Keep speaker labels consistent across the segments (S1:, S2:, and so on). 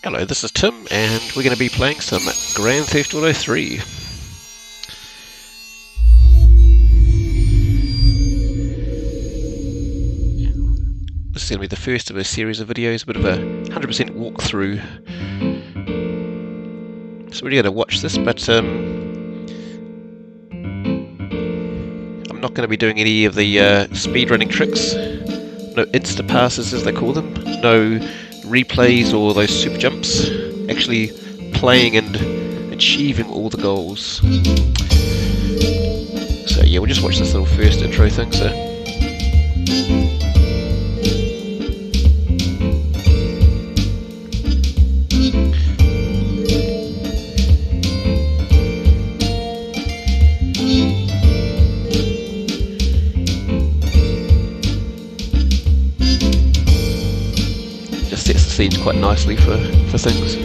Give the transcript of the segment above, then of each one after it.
S1: Hello, this is Tim, and we're going to be playing some Grand Theft Auto 3. This is going to be the first of a series of videos, a bit of a 100% walkthrough. So we're going to watch this, but I'm not going to be doing any of the speedrunning tricks. No instapasses, as they call them. No replays or those super jumps. Actually playing and achieving all the goals. So yeah, we'll just watch this little first intro thing. So just sets the scenes quite nicely for things.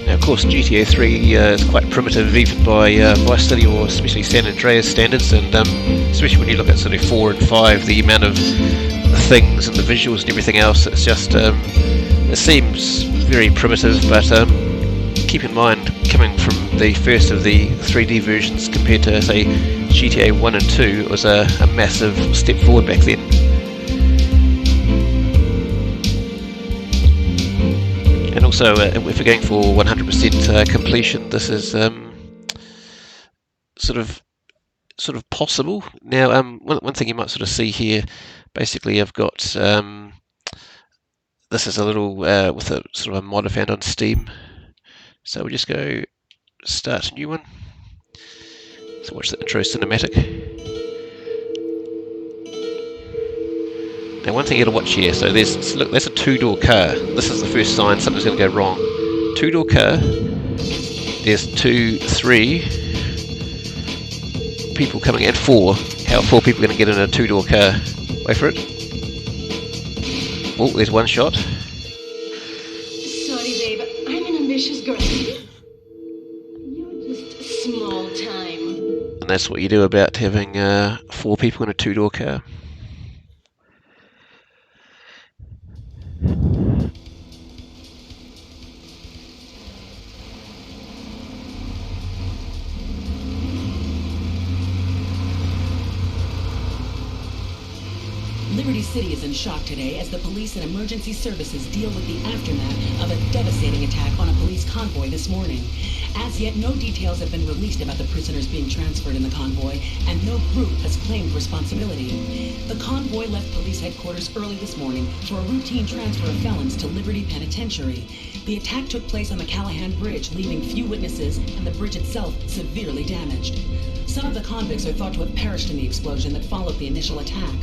S1: Of course, GTA 3 is quite primitive even by Vice City or especially San Andreas standards, and especially when you look at sort of 4 and 5, the amount of things and the visuals and everything else, it's just, it seems very primitive, but keep in mind, coming from the first of the 3D versions compared to, say, GTA 1 and 2, it was a massive step forward back then. And also, if we're going for 100% completion, this is sort of possible. Now, one thing you might sort of see here, basically, I've got this is a little with a sort of a mod I found on Steam. So we'll just go start a new one. So watch the intro cinematic. Now, one thing you got to watch here. So look, that's a 2-door car. This is the first sign something's going to go wrong. 2-door car. There's 2, 3 people coming in. 4. How are 4 people going to get in a 2-door car? Wait for it. Oh, there's one shot.
S2: Sorry, babe. I'm an ambitious girl. You're just small time.
S1: And that's what you do about having 4 people in a 2-door car.
S3: Liberty City is in shock today as the police and emergency services deal with the aftermath of a devastating attack on a police convoy this morning. As yet, no details have been released about the prisoners being transferred in the convoy, and no group has claimed responsibility. The convoy left police headquarters early this morning for a routine transfer of felons to Liberty Penitentiary. The attack took place on the Callahan Bridge, leaving few witnesses and the bridge itself severely damaged. Some of the convicts are thought to have perished in the explosion that followed the initial attack.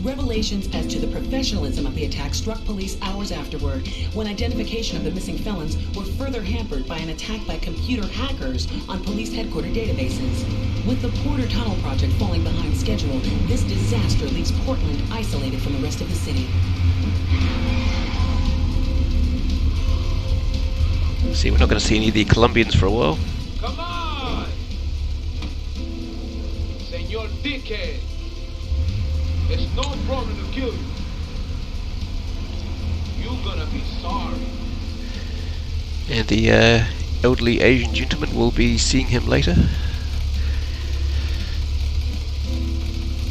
S3: Revelations as to the professionalism of the attack struck police hours afterward, when identification of the missing felons were further hampered by an attack by computer hackers on police headquarters databases. With the Porter Tunnel project falling behind schedule, this disaster leaves Portland isolated from the rest of the city.
S1: See, we're not going to see any of the Colombians for a while.
S4: Come on! Senor Dickhead! It's no problem to kill you. You're gonna be sorry.
S1: And the elderly Asian gentleman, will be seeing him later.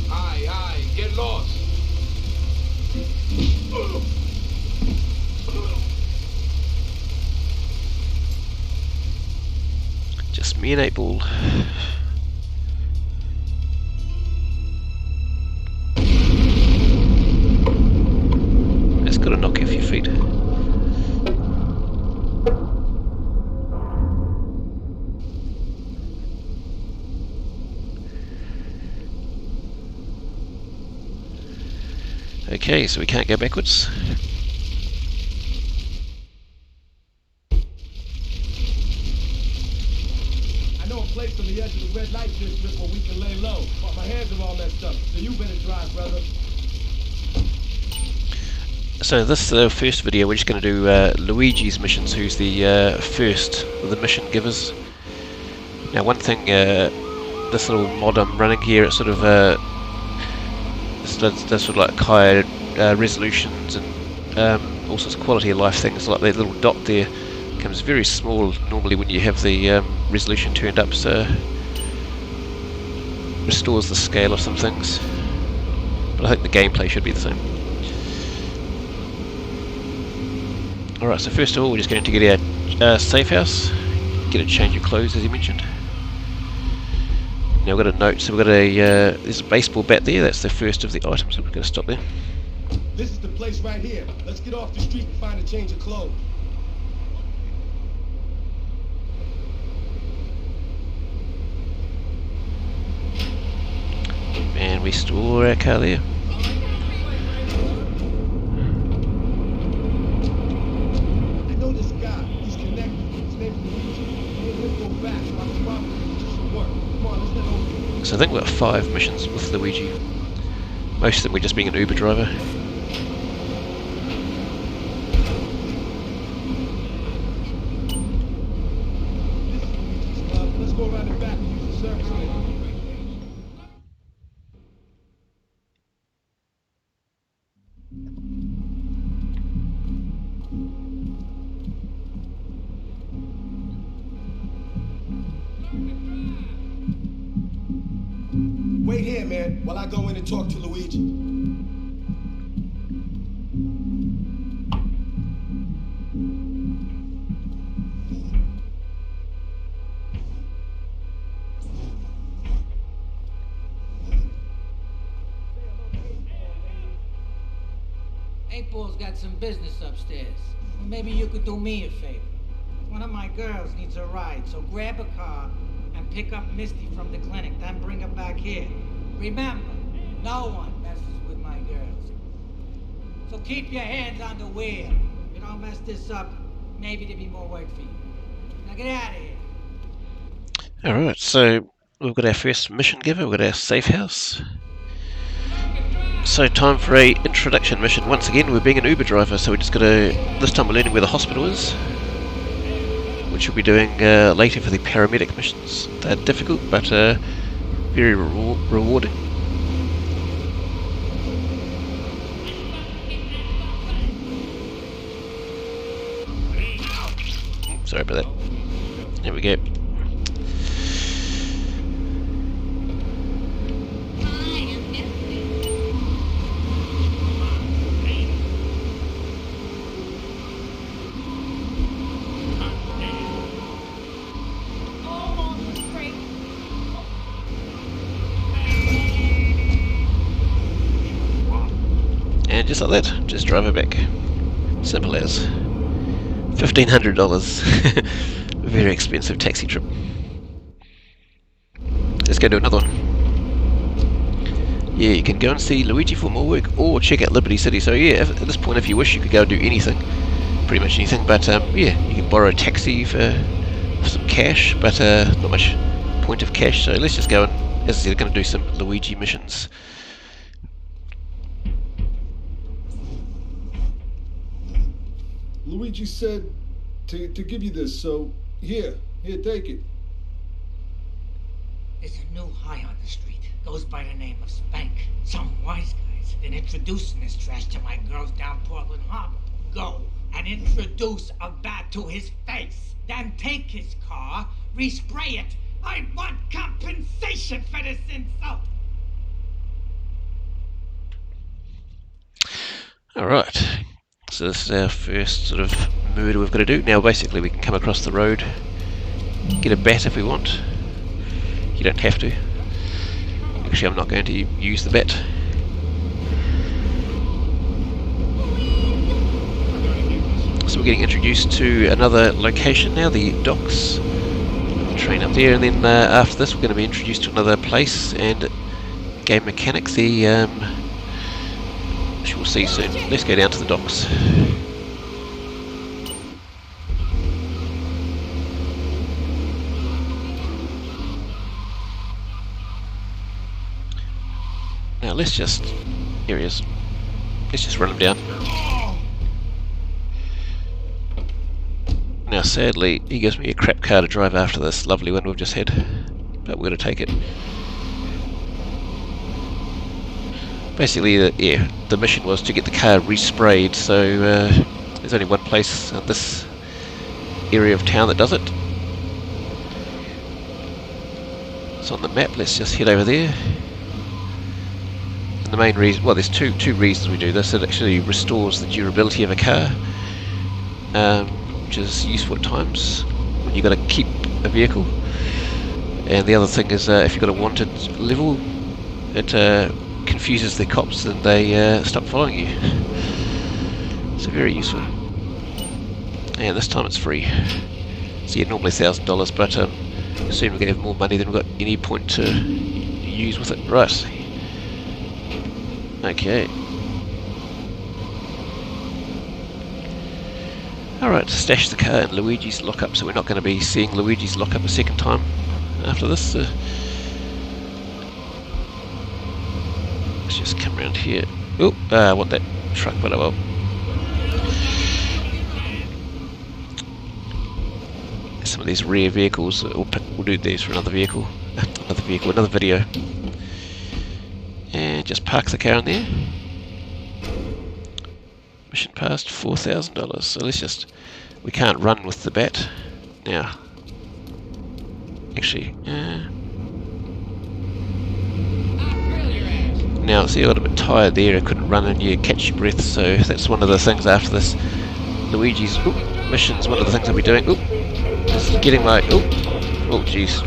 S4: Aye, get lost.
S1: Just me and 8-Ball. That's got to knock you off your feet. Okay, so we can't go backwards.
S4: I know a place on the edge of the red light district where we can lay low, but my hands are all messed up, so you better drive, brother.
S1: So this first video, we're just going to do Luigi's missions, who's the first of the mission givers. Now one thing, this little mod I'm running here, it sort of does sort of like higher resolutions and all sorts of quality of life things, like that little dot there becomes very small normally when you have the resolution turned up, so restores the scale of some things, but I think the gameplay should be the same. Alright, so first of all we're just going to get our safe house, get a change of clothes as you mentioned. Now we've got a note, so we've got there's a baseball bat there, that's the first of the items, so we're going to stop there.
S5: This is the place right here. Let's get off the street and find a change of clothes.
S1: And we store our car there.
S5: I know this guy. He's connected. His name's Luigi. He'll go back, so I can probably do some work. Come on, let's get over.
S1: So I think we've got 5 missions with Luigi. Most of them we're just being an Uber driver.
S5: Let's go around the back and use the service lane. Wait here, man, while I go in and talk to Luigi.
S6: Eightball's got some business upstairs. Well, maybe you could do me a favor. One of my girls needs a ride, so grab a car and pick up Misty from the clinic, then bring her back here. Remember, no one messes with my girls. So keep your hands on the wheel. If you don't mess this up, maybe there'll be more work for you. Now get out of here.
S1: Alright, so we've got our first mission giver, we've got our safe house. So time for a introduction mission. Once again we're being an Uber driver, so we just got to, this time we're learning where the hospital is, which we'll be doing later for the paramedic missions. They're difficult but very rewarding. Sorry about that. There we go. And just like that, just drive her back. Simple as. $1,500. Very expensive taxi trip. Let's go do another one. Yeah, you can go and see Luigi for more work, or check out Liberty City. So yeah, at this point, if you wish, you could go and do anything. Pretty much anything, but yeah, you can borrow a taxi for some cash, but not much point of cash, so let's just go and, as I said, going to do some Luigi missions.
S5: Luigi said to give you this, so here, take it.
S6: There's a new high on the street. Goes by the name of Spank. Some wise guys been introducing this trash to my girls down Portland Harbor. Go and introduce a bat to his face. Then take his car, respray it. I want compensation for this insult.
S1: Alright, so this is our first sort of murder we've got to do. Now basically we can come across the road, get a bat if we want. You don't have to. Actually, I'm not going to use the bat. So we're getting introduced to another location now, the docks. The train up there, and then after this we're going to be introduced to another place and game mechanics. Which we'll see soon. Let's go down to the docks. Now let's just, here he is. Let's just run him down. Now sadly, he gives me a crap car to drive after this lovely one we've just had, but we're going to take it. Basically, the mission was to get the car resprayed, so there's only one place in this area of town that does it. It's on the map. Let's just head over there. And the main reason, well, there's two reasons we do this. It actually restores the durability of a car, which is useful at times when you've got to keep a vehicle. And the other thing is, if you've got a wanted level, it confuses the cops and they stop following you. So very useful. And this time it's free. So yeah, normally $1,000, but soon we're going to have more money than we've got any point to use with it. Right. Okay. Alright, stash the car in Luigi's lockup, so we're not going to be seeing Luigi's lockup a second time after this. Let's just come around here. Oh, I want that truck, but I will. Some of these rear vehicles, we'll do these for another vehicle, another video. And just park the car in there. Mission passed, $4,000. So let's just, we can't run with the bat now. Actually, now see, I got a bit tired there. I couldn't run and you catch your breath. So that's one of the things after this Luigi's missions. One of the things I'll be doing. Just getting my oh jeez.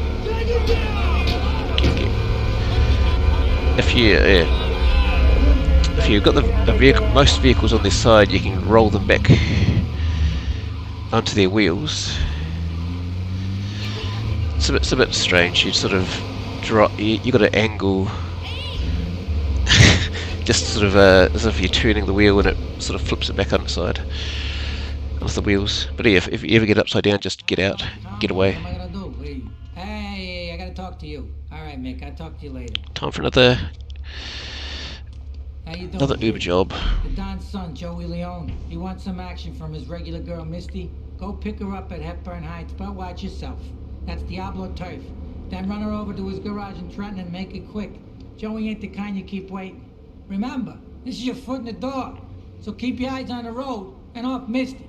S1: If you've got the vehicle, most vehicles on this side, you can roll them back onto their wheels. It's a bit strange. You sort of drop. You got to angle, just sort of as if you're turning the wheel, and it sort of flips it back on its side, off the wheels. But yeah, if you ever get upside down, just get out, get away.
S6: What am I gonna do? Hey, I gotta talk to you. All right, Mick, I'll talk to you later.
S1: Time for another
S6: How you doing,
S1: Uber
S6: Jay?
S1: job.
S6: The Don's son, Joey Leone. He wants some action from his regular girl, Misty. Go pick her up at Hepburn Heights, but watch yourself. That's Diablo turf. Then run her over to his garage in Trenton and make it quick. Joey ain't the kind you keep waiting. Remember, this is your foot in the door. So keep your eyes on the road and off Misty.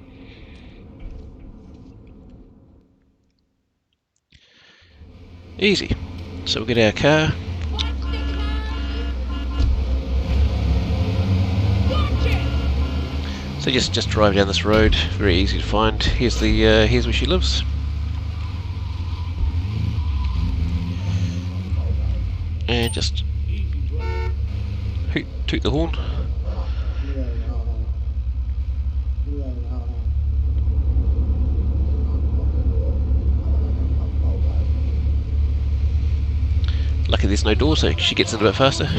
S1: Easy. So we'll get our car. So just drive down this road. Very easy to find. Here's where she lives. And just toot the horn. Lucky there's no door, so she gets in a bit faster.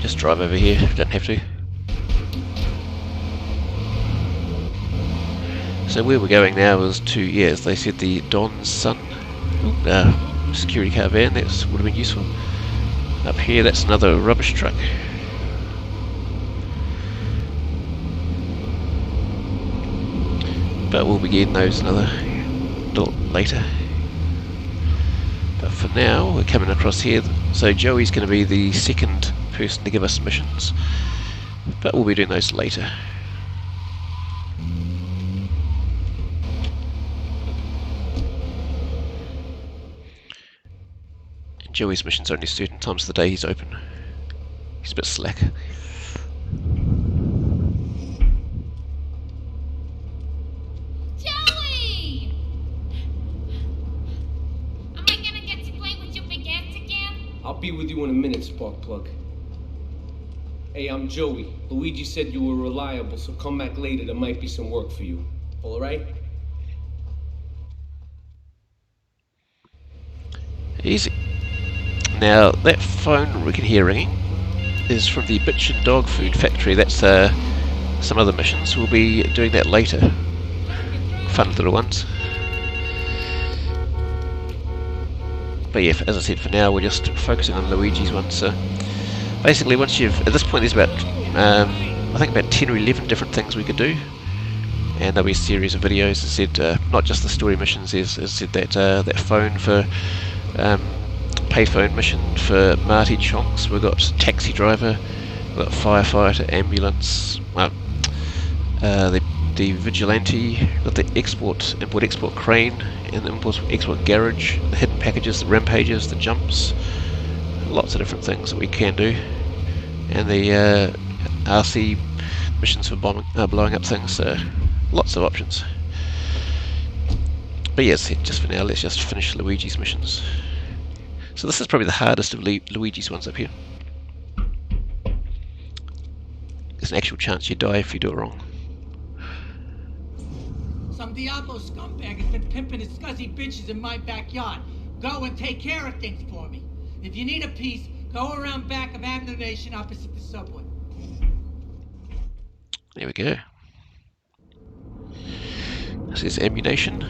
S1: Just drive over here, don't have to. So where we're going now is to, as they said, the Don's son. Security car van, that would have been useful. Up here, that's another rubbish truck. But we'll be getting those another little later. But for now, we're coming across here. So Joey's going to be the second person to give us missions. But we'll be doing those later. Joey's missions are only certain times of the day he's open. He's a bit slack.
S7: Joey! Am I gonna get to play with your big ants again?
S8: I'll be with you in a minute, Sparkplug. Hey, I'm Joey. Luigi said you were reliable, so come back later. There might be some work for you. All right?
S1: Easy. Now, that phone we can hear ringing is from the Bitch and Dog Food Factory. That's some other missions. We'll be doing that later. Fun little ones. But yeah, as I said, for now we're just focusing on Luigi's one. So basically, once you've, at this point there's about I think about 10 or 11 different things we could do, and there'll be a series of videos. As I said, not just the story missions. There's, as I said, that phone for payphone mission for Marty Chonks. We've got taxi driver, we've got firefighter, ambulance, the vigilante, we've got the import-export crane, and the import-export garage, the hidden packages, the rampages, the jumps, lots of different things that we can do, and the RC missions for blowing up things, so lots of options. But yes, just for now, let's just finish Luigi's missions. So this is probably the hardest of Luigi's ones up here. There's an actual chance you die if you do it wrong.
S6: Some Diablo scumbag has been pimping his scuzzy bitches in my backyard. Go and take care of things for me. If you need a piece, go around back of Ammunition opposite the subway.
S1: There we go. This is Ammunition.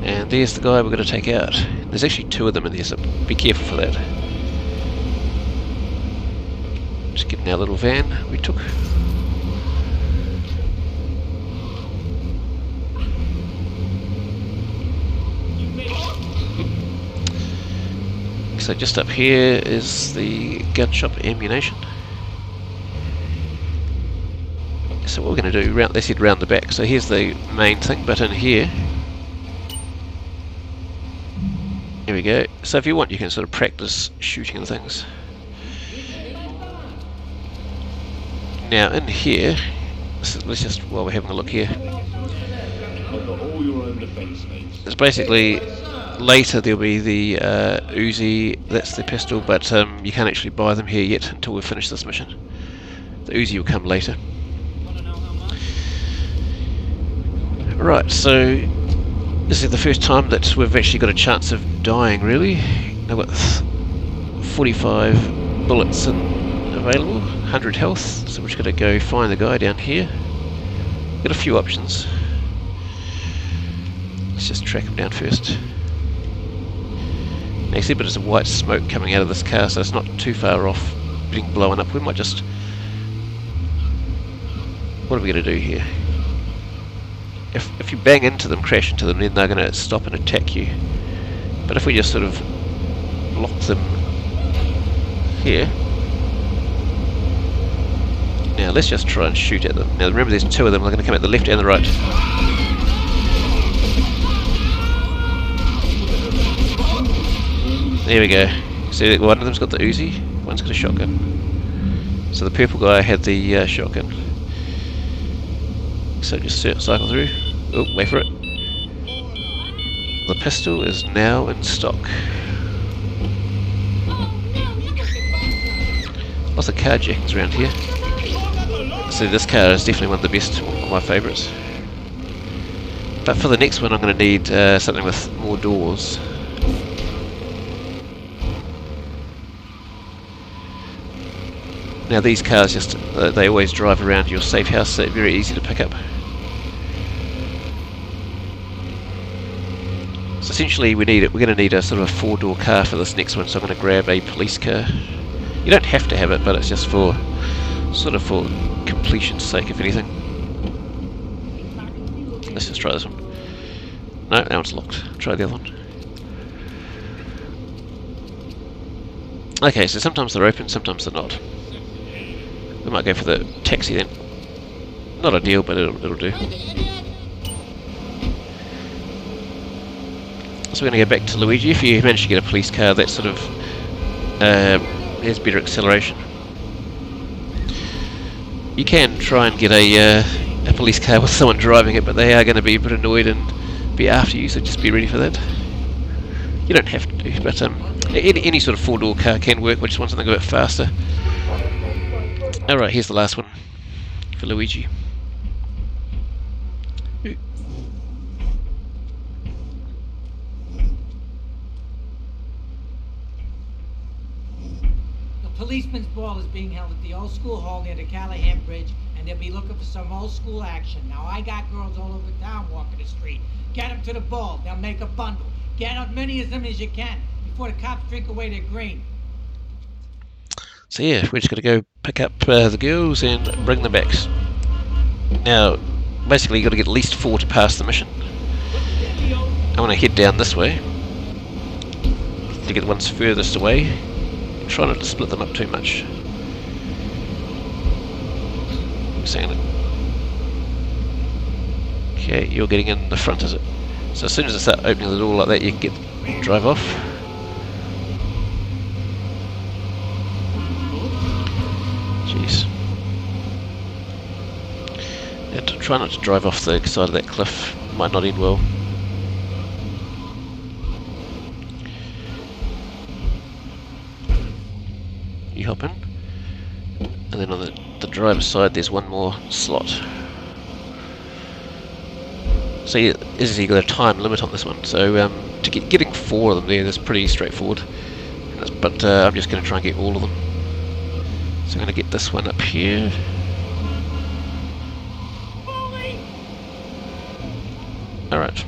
S1: And there's the guy we're going to take out. There's actually 2 of them in there, so be careful for that. Just getting our little van we took. So just up here is the gun shop Ammunition. So what we're going to do, let's head round the back. So here's the main thing, but in here we go. So if you want, you can sort of practice shooting and things. Now in here, let's just, while we're having a look here, it's basically, later there'll be the Uzi, that's the pistol, but you can't actually buy them here yet until we finish this mission. The Uzi will come later. Right, so this is the first time that we've actually got a chance of dying, really. I've got 45 bullets available, 100 health, so we're just going to go find the guy down here. Got a few options. Let's just track him down first. Now you see a bit of white smoke coming out of this car, so it's not too far off being blown up. We might just... What are we going to do here? If you bang into them, crash into them, then they're going to stop and attack you. But if we just sort of block them here... Now let's just try and shoot at them. Now remember, there's 2 of them. They're going to come at the left and the right. There we go. See, one of them's got the Uzi, one's got a shotgun. So the purple guy had the shotgun. So just cycle through. Oh, wait for it. The pistol is now in stock. Lots of carjackings around here. So this car is definitely one of the best, one of my favourites. But for the next one I'm going to need something with more doors. Now these cars just, they always drive around your safe house, so they're very easy to pick up. So essentially we're going to need a sort of a 4-door car for this next one, so I'm going to grab a police car. You don't have to have it, but it's just for, sort of for completion's sake, if anything. Let's just try this one. No, that one's locked. Try the other one. Okay, so sometimes they're open, sometimes they're not. We might go for the taxi then. Not ideal, but it'll do. So we're going to go back to Luigi. If you manage to get a police car, that sort of has better acceleration. You can try and get a police car with someone driving it, but they are going to be a bit annoyed and be after you, so just be ready for that. You don't have to, but any sort of 4-door car can work. We just want something a bit faster. Alright, here's the last one for Luigi. Ooh.
S6: The policeman's ball is being held at the old school hall near the Callahan Bridge, and they'll be looking for some old school action. Now, I got girls all over town walking the street. Get them to the ball. They'll make a bundle. Get as many of them as you can before the cops drink away their green.
S1: So yeah, we're just going to go pick up the girls and bring them back. Now, basically you've got to get at least 4 to pass the mission. I want to head down this way to get the ones furthest away, and try not to split them up too much. Okay, you're getting in the front, is it? So as soon as I start opening the door like that, you can drive off. Jeez. And try not to drive off the side of that cliff, might not end well. You hop in, and then on the driver's side there's one more slot. So yeah, you've got a time limit on this one, so to getting 4 of them there, that's pretty straightforward. But I'm just going to try and get all of them. So I'm going to get this one up here. Alright.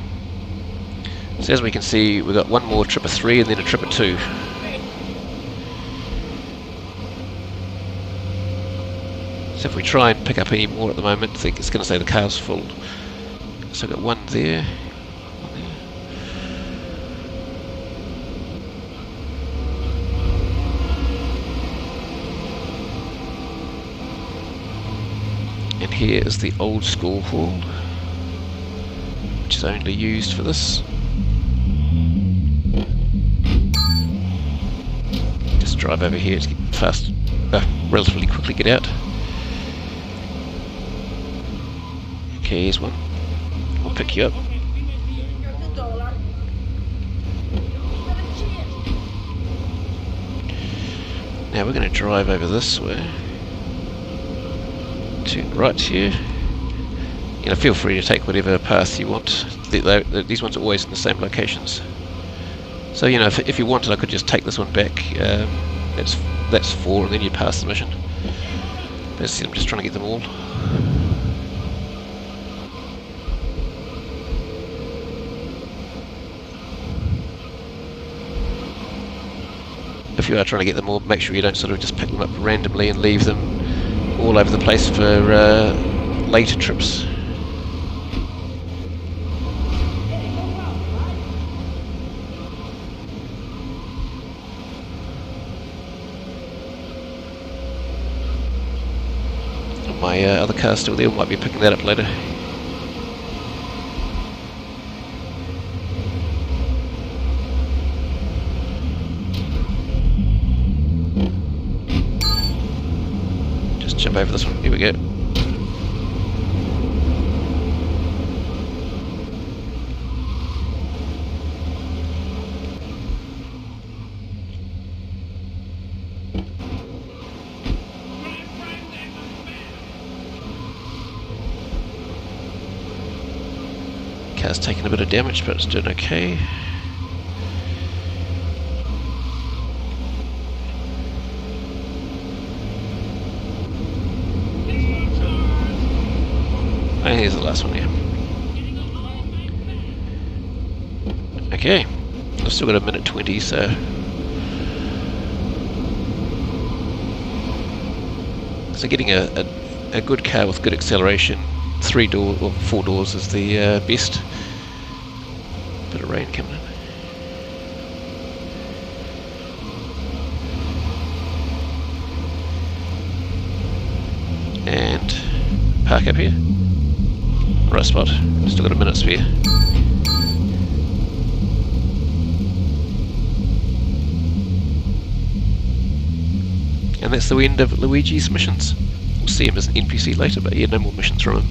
S1: So as we can see, we've got one more trip of 3 and then a trip of 2. So if we try and pick up any more at the moment, I think it's going to say the car's full. So I've got one there. And here is the old school hall, which is only used for this. Just drive over here to get fast, relatively quickly get out. Okay, here's one. We'll pick you up. Now we're going to drive over this way. Turn right here. You know, feel free to take whatever path you want. These ones are always in the same locations. So you know, if you wanted, I could just take this one back. That's 4, and then you pass the mission. Basically, I'm just trying to get them all. If you are trying to get them all, make sure you don't sort of just pick them up randomly and leave them all over the place for later trips. My other car's still there, might be picking that up later. Jump over this one. Here we go. Car's taking a bit of damage, but it's doing okay. And here's the last one here. Okay, I've still got 1:20, so getting a good car with good acceleration, 3 door or 4 doors is the best. Bit of rain coming in. And park up here. Right spot. Still got a minute spare. And that's the end of Luigi's missions. We'll see him as an NPC later, but yeah, no more missions from him.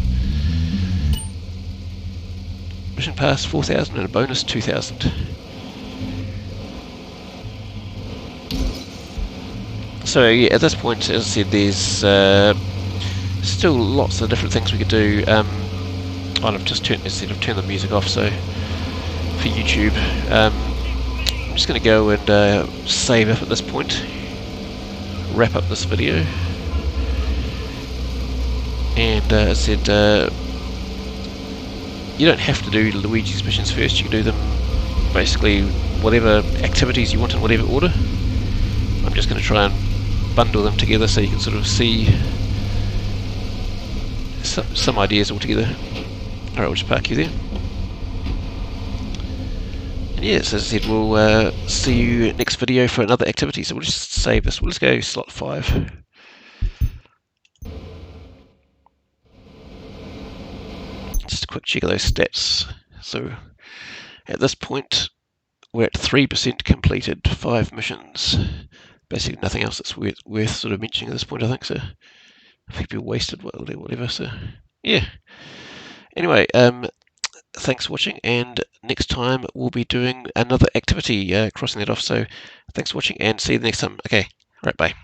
S1: Mission pass 4,000 and a bonus 2,000. So yeah, at this point, as I said, there's still lots of different things we could do. I've just turned the music off, so for YouTube, I'm just going to go and save up at this point, wrap up this video, and as I said, you don't have to do Luigi's missions first. You can do them basically whatever activities you want in whatever order. I'm just going to try and bundle them together so you can sort of see some ideas altogether. Alright, we'll just park you there. And yes, as I said, we'll see you next video for another activity. So we'll just save this. We'll just go slot 5. Just a quick check of those stats. So at this point, we're at 3% completed, 5 missions. Basically nothing else that's worth sort of mentioning at this point, I think. So I think people wasted whatever. So yeah. Anyway, thanks for watching, and next time we'll be doing another activity, crossing that off. So thanks for watching, and see you the next time. Okay, right, bye.